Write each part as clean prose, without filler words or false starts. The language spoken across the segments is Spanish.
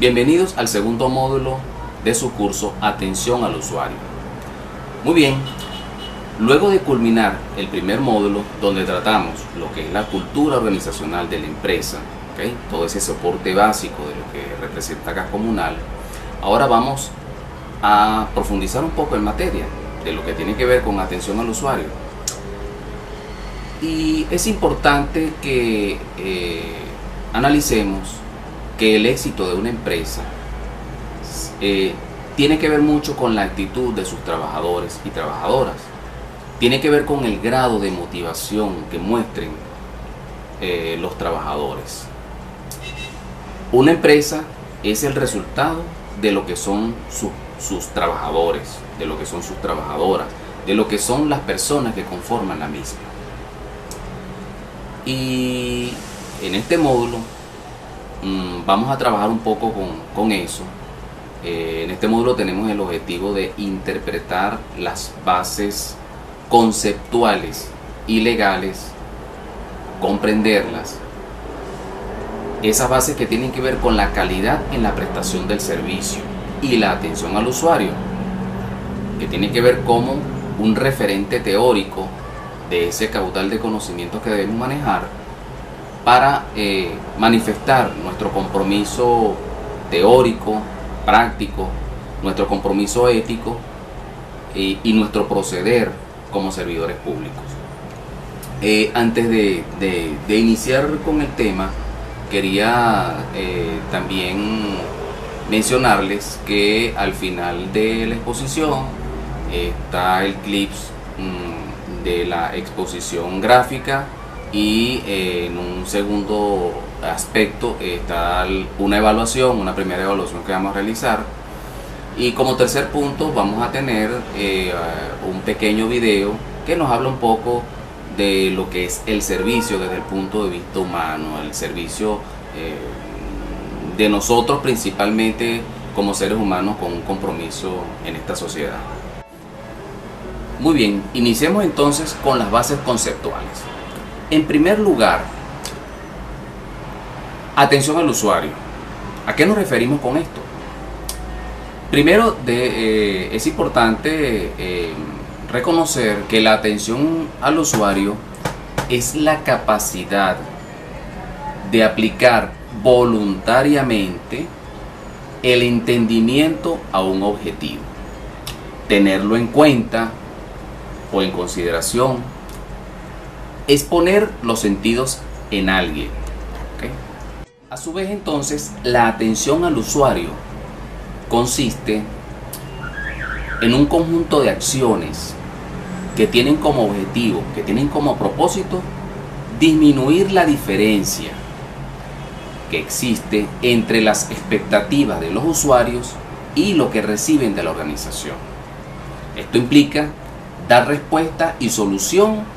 Bienvenidos al segundo módulo de su curso Atención al Usuario. Muy bien, luego de culminar el primer módulo donde tratamos lo que es la cultura organizacional de la empresa, ¿okay? Todo ese soporte básico de lo que representa Gas Comunal, ahora vamos a profundizar un poco en materia de lo que tiene que ver con atención al usuario. Y es importante que analicemos que el éxito de una empresa tiene que ver mucho con la actitud de sus trabajadores y trabajadoras. Tiene que ver con el grado de motivación que muestren los trabajadores. Una empresa es el resultado de lo que son sus trabajadores, de lo que son sus trabajadoras, de lo que son las personas que conforman la misma. Y en este módulo vamos a trabajar un poco con eso. En este módulo tenemos el objetivo de interpretar las bases conceptuales y legales, comprenderlas, esas bases que tienen que ver con la calidad en la prestación del servicio y la atención al usuario, que tiene que ver como un referente teórico de ese caudal de conocimientos que debemos manejar para manifestar nuestro compromiso teórico, práctico, nuestro compromiso ético y nuestro proceder como servidores públicos. Antes de iniciar con el tema, quería también mencionarles que al final de la exposición está el clip de la exposición gráfica y en un segundo aspecto está una evaluación, una primera evaluación que vamos a realizar, y como tercer punto vamos a tener un pequeño video que nos habla un poco de lo que es el servicio desde el punto de vista humano, el servicio de nosotros principalmente como seres humanos con un compromiso en esta sociedad. Muy bien, iniciemos entonces con las bases conceptuales. En primer lugar, atención al usuario. ¿A qué nos referimos con esto? Primero, es importante reconocer que la atención al usuario es la capacidad de aplicar voluntariamente el entendimiento a un objetivo, tenerlo en cuenta o en consideración, es poner los sentidos en alguien. ¿Okay? A su vez, entonces, la atención al usuario consiste en un conjunto de acciones que tienen como objetivo, que tienen como propósito disminuir la diferencia que existe entre las expectativas de los usuarios y lo que reciben de la organización. Esto implica dar respuesta y solución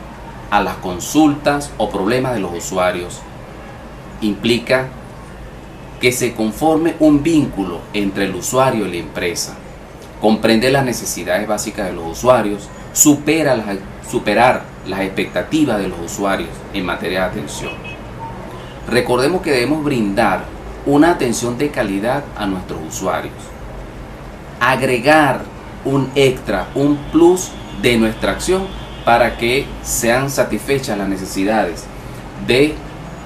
a las consultas o problemas de los usuarios. Implica que se conforme un vínculo entre el usuario y la empresa, comprende las necesidades básicas de los usuarios, superar las expectativas de los usuarios en materia de atención. Recordemos que debemos brindar una atención de calidad a nuestros usuarios, agregar un extra, un plus de nuestra acción para que sean satisfechas las necesidades de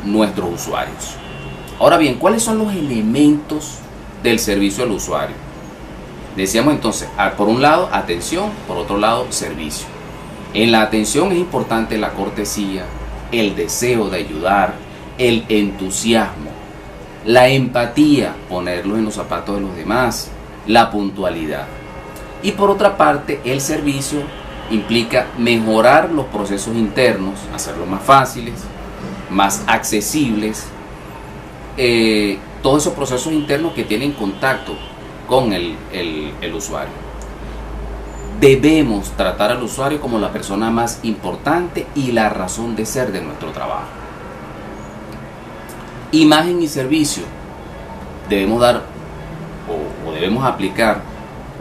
nuestros usuarios. Ahora bien, ¿cuáles son los elementos del servicio al usuario? Decíamos entonces, por un lado, atención, por otro lado, servicio. En la atención es importante la cortesía, el deseo de ayudar, el entusiasmo, la empatía, ponerlos en los zapatos de los demás, la puntualidad. Y por otra parte, el servicio implica mejorar los procesos internos, hacerlos más fáciles, más accesibles, todos esos procesos internos que tienen contacto con el usuario. Debemos tratar al usuario como la persona más importante y la razón de ser de nuestro trabajo. Imagen y servicio. Debemos dar o debemos aplicar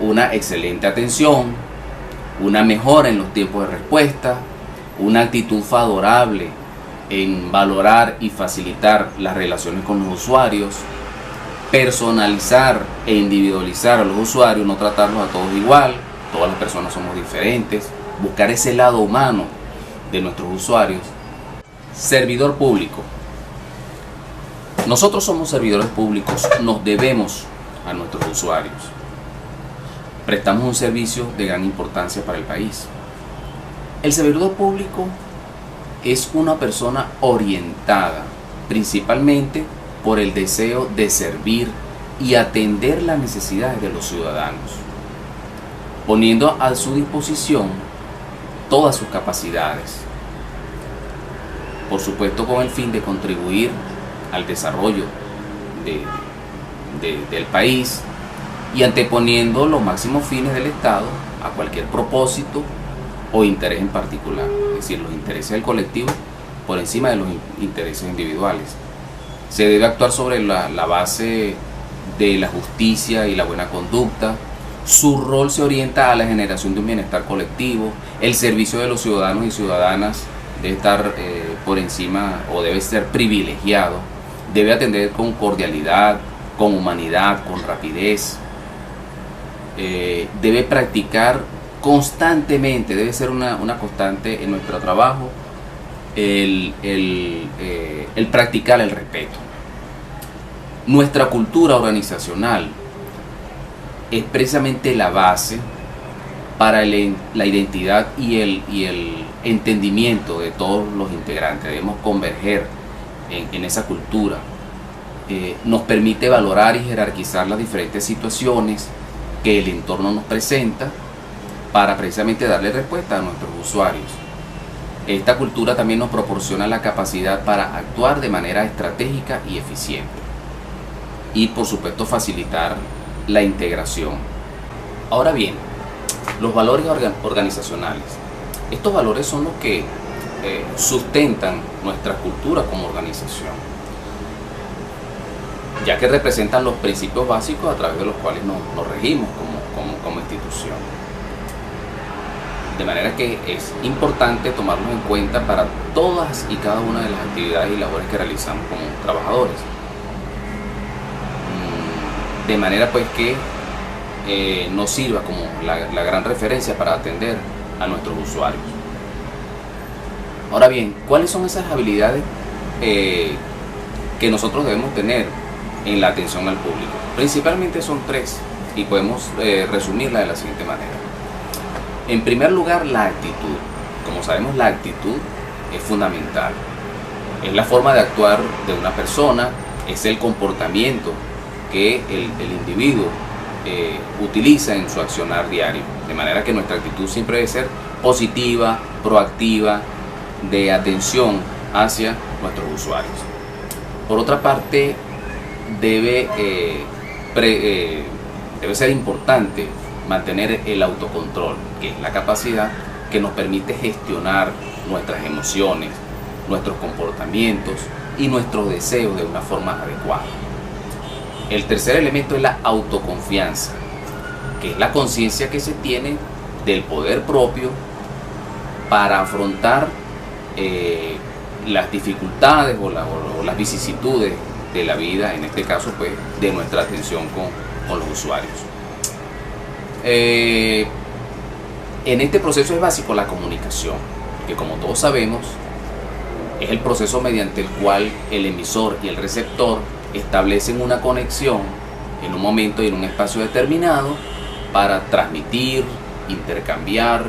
una excelente atención, una mejora en los tiempos de respuesta, una actitud favorable en valorar y facilitar las relaciones con los usuarios, personalizar e individualizar a los usuarios, no tratarlos a todos igual, todas las personas somos diferentes, buscar ese lado humano de nuestros usuarios. Servidor público. Nosotros somos servidores públicos, nos debemos a nuestros usuarios. Prestamos un servicio de gran importancia para el país. El servidor público es una persona orientada principalmente por el deseo de servir y atender las necesidades de los ciudadanos, poniendo a su disposición todas sus capacidades, por supuesto con el fin de contribuir al desarrollo del país y anteponiendo los máximos fines del Estado a cualquier propósito o interés en particular, es decir, los intereses del colectivo por encima de los intereses individuales. Se debe actuar sobre la base de la justicia y la buena conducta. Su rol se orienta a la generación de un bienestar colectivo. El servicio de los ciudadanos y ciudadanas debe estar por encima o debe ser privilegiado. Debe atender con cordialidad, con humanidad, con rapidez. Debe practicar constantemente, debe ser una constante en nuestro trabajo, el practicar el respeto. Nuestra cultura organizacional es precisamente la base para la identidad y el entendimiento de todos los integrantes. Debemos converger en esa cultura. Nos permite valorar y jerarquizar las diferentes situaciones que el entorno nos presenta para precisamente darle respuesta a nuestros usuarios. Esta cultura también nos proporciona la capacidad para actuar de manera estratégica y eficiente y por supuesto facilitar la integración. Ahora bien, los valores organizacionales. Estos valores son los que sustentan nuestra cultura como organización, ya que representan los principios básicos a través de los cuales nos regimos como institución. De manera que es importante tomarlos en cuenta para todas y cada una de las actividades y labores que realizamos como trabajadores. De manera pues que nos sirva como la gran referencia para atender a nuestros usuarios. Ahora bien, ¿cuáles son esas habilidades que nosotros debemos tener en la atención al público? Principalmente son tres y podemos resumirla de la siguiente manera. En primer lugar, la actitud. Como sabemos, la actitud es fundamental. Es la forma de actuar de una persona, es el comportamiento que el individuo utiliza en su accionar diario. De manera que nuestra actitud siempre debe ser positiva, proactiva, de atención hacia nuestros usuarios. Por otra parte, debe ser importante mantener el autocontrol, que es la capacidad que nos permite gestionar nuestras emociones, nuestros comportamientos y nuestros deseos de una forma adecuada. El tercer elemento es la autoconfianza, que es la conciencia que se tiene del poder propio para afrontar las dificultades o las vicisitudes de la vida, en este caso pues de nuestra atención con los usuarios. En este proceso es básico la comunicación, que como todos sabemos es el proceso mediante el cual el emisor y el receptor establecen una conexión en un momento y en un espacio determinado para transmitir, intercambiar,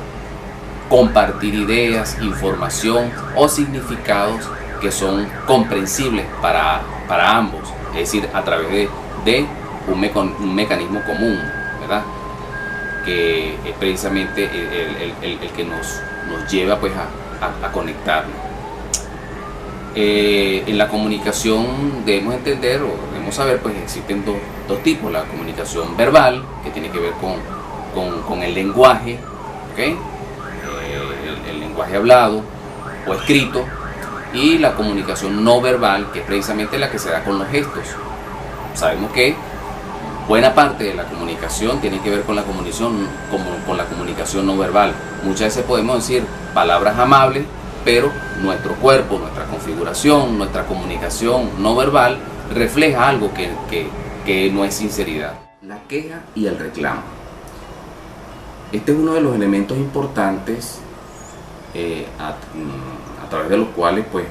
compartir ideas, información o significados que son comprensibles para ambos, es decir, a través de un mecanismo común, ¿verdad? Que es precisamente el que nos lleva pues a conectarnos. En la comunicación debemos entender o debemos saber pues existen dos tipos: la comunicación verbal, que tiene que ver con el lenguaje, ¿okay? El lenguaje hablado o escrito, y la comunicación no verbal, que es precisamente la que se da con los gestos. Sabemos que buena parte de la comunicación tiene que ver con la comunicación no verbal. Muchas veces podemos decir palabras amables, pero nuestro cuerpo, nuestra configuración, nuestra comunicación no verbal refleja algo que que no es sinceridad. La queja y el reclamo. Este es uno de los elementos importantes a través de los cuales pues,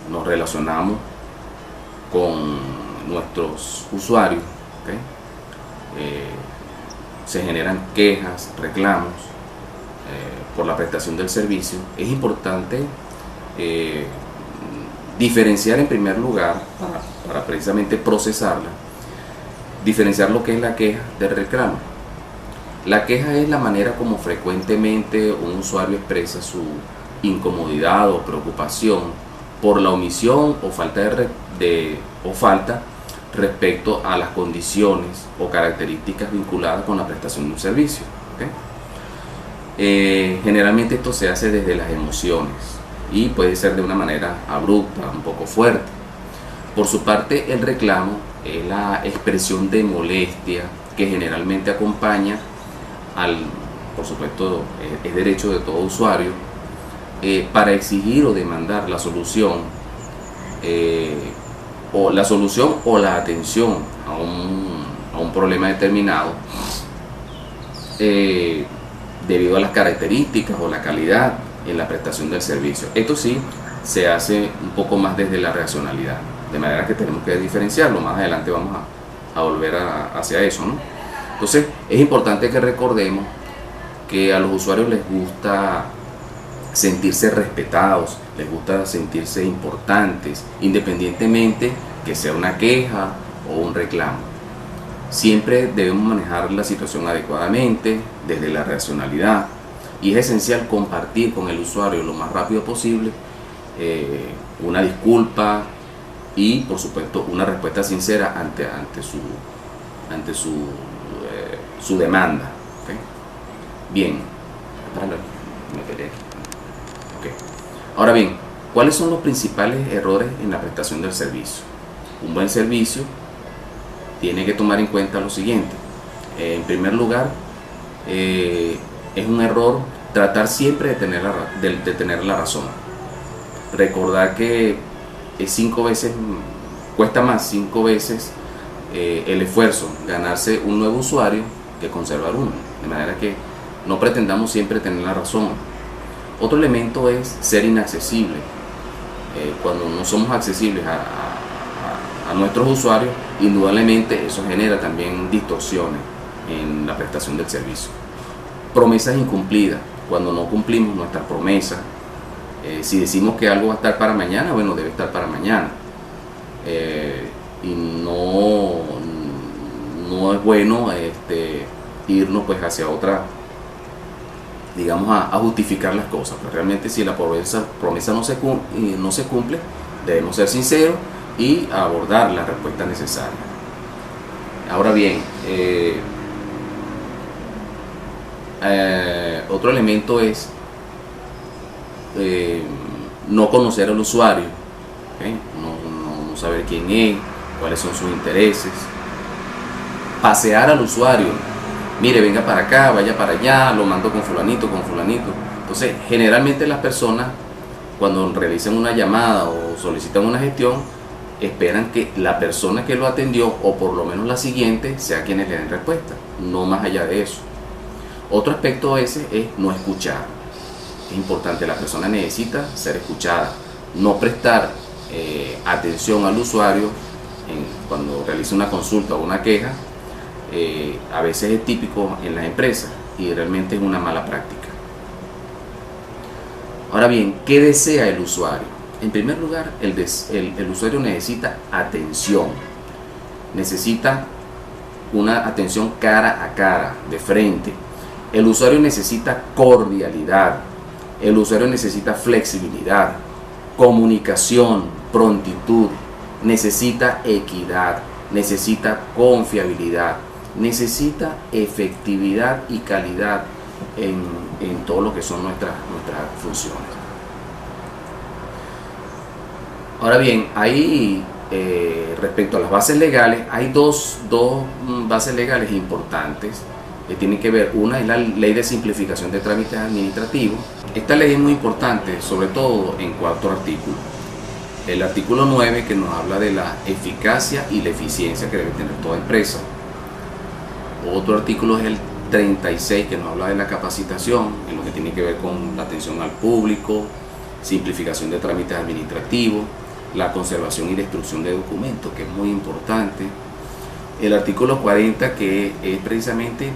nos relacionamos con nuestros usuarios. ¿Okay? Se generan quejas, reclamos por la prestación del servicio. Es importante diferenciar en primer lugar, para precisamente procesarla, diferenciar lo que es la queja del reclamo. La queja es la manera como frecuentemente un usuario expresa su incomodidad o preocupación por la omisión o falta respecto a las condiciones o características vinculadas con la prestación de un servicio. ¿Okay? Generalmente esto se hace desde las emociones y puede ser de una manera abrupta, un poco fuerte. Por su parte, el reclamo es la expresión de molestia que generalmente acompaña por supuesto, es derecho de todo usuario, para exigir o demandar la solución o la atención a un problema determinado debido a las características o la calidad en la prestación del servicio. Esto sí se hace un poco más desde la racionalidad, de manera que tenemos que diferenciarlo. Más adelante vamos a volver hacia eso, ¿no? Entonces es importante que recordemos que a los usuarios les gusta sentirse respetados, les gusta sentirse importantes, independientemente que sea una queja o un reclamo. Siempre debemos manejar la situación adecuadamente, desde la racionalidad, y es esencial compartir con el usuario lo más rápido posible una disculpa y, por supuesto, una respuesta sincera ante su demanda. ¿Okay? Bien. Okay. Ahora bien, ¿cuáles son los principales errores en la prestación del servicio? Un buen servicio tiene que tomar en cuenta lo siguiente. En primer lugar, es un error tratar siempre de tener la razón. Recordar que cuesta más 5 veces el esfuerzo ganarse un nuevo usuario que conservar uno, de manera que no pretendamos siempre tener la razón. Otro elemento es ser inaccesible. Cuando no somos accesibles a nuestros usuarios, indudablemente eso genera también distorsiones en la prestación del servicio. Promesas incumplidas. Cuando no cumplimos nuestras promesas, si decimos que algo va a estar para mañana, bueno, debe estar para mañana. Y no es bueno irnos pues hacia otra, digamos, a justificar las cosas. Pues realmente, si la promesa no se cumple, debemos ser sinceros y abordar la respuesta necesaria. Ahora bien, otro elemento es no conocer al usuario, ¿okay? No saber quién es, cuáles son sus intereses. Pasear al usuario, mire, venga para acá, vaya para allá, lo mando con fulanito, con fulanito. Entonces, generalmente las personas, cuando realizan una llamada o solicitan una gestión, esperan que la persona que lo atendió, o por lo menos la siguiente, sea quien le den respuesta, no más allá de eso. Otro aspecto ese es no escuchar. Es importante, la persona necesita ser escuchada, no prestar atención al usuario cuando realiza una consulta o una queja. A veces es típico en las empresas y realmente es una mala práctica. Ahora bien, ¿qué desea el usuario? En primer lugar, el usuario necesita atención, necesita una atención cara a cara, de frente. El usuario necesita cordialidad, el usuario necesita flexibilidad, comunicación, prontitud, necesita equidad, necesita confiabilidad, necesita efectividad y calidad en todo lo que son nuestras funciones. Ahora bien, hay respecto a las bases legales, hay dos bases legales importantes que tienen que ver. Una es la Ley de Simplificación de Trámites Administrativos. Esta ley es muy importante, sobre todo en 4 artículos. El artículo 9 que nos habla de la eficacia y la eficiencia que debe tener toda empresa. Otro artículo es el 36 que nos habla de la capacitación, en lo que tiene que ver con la atención al público, simplificación de trámites administrativos, la conservación y destrucción de documentos, que es muy importante. El artículo 40 que es precisamente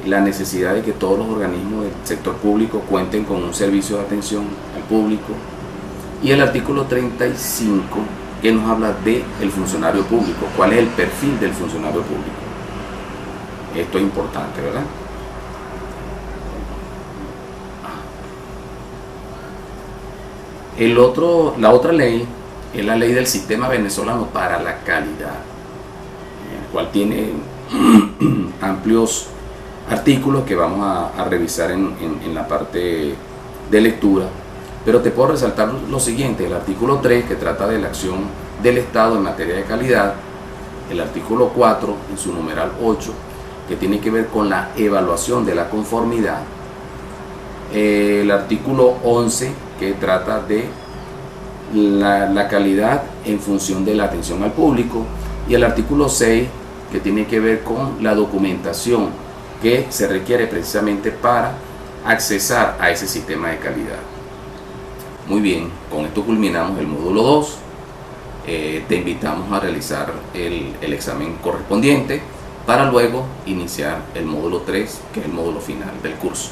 la necesidad de que todos los organismos del sector público cuenten con un servicio de atención al público. Y el artículo 35 que nos habla del funcionario público, cuál es el perfil del funcionario público. Esto es importante, ¿verdad? La otra ley es la ley del sistema venezolano para la calidad, el cual tiene amplios artículos que vamos a revisar en la parte de lectura, pero te puedo resaltar lo siguiente: el artículo 3 que trata de la acción del Estado en materia de calidad, el artículo 4 en su numeral 8 que tiene que ver con la evaluación de la conformidad, el artículo 11 que trata de la calidad en función de la atención al público, y el artículo 6 que tiene que ver con la documentación que se requiere precisamente para accesar a ese sistema de calidad. Muy bien, con esto culminamos el módulo 2. Te invitamos a realizar el examen correspondiente para luego iniciar el módulo 3, que es el módulo final del curso.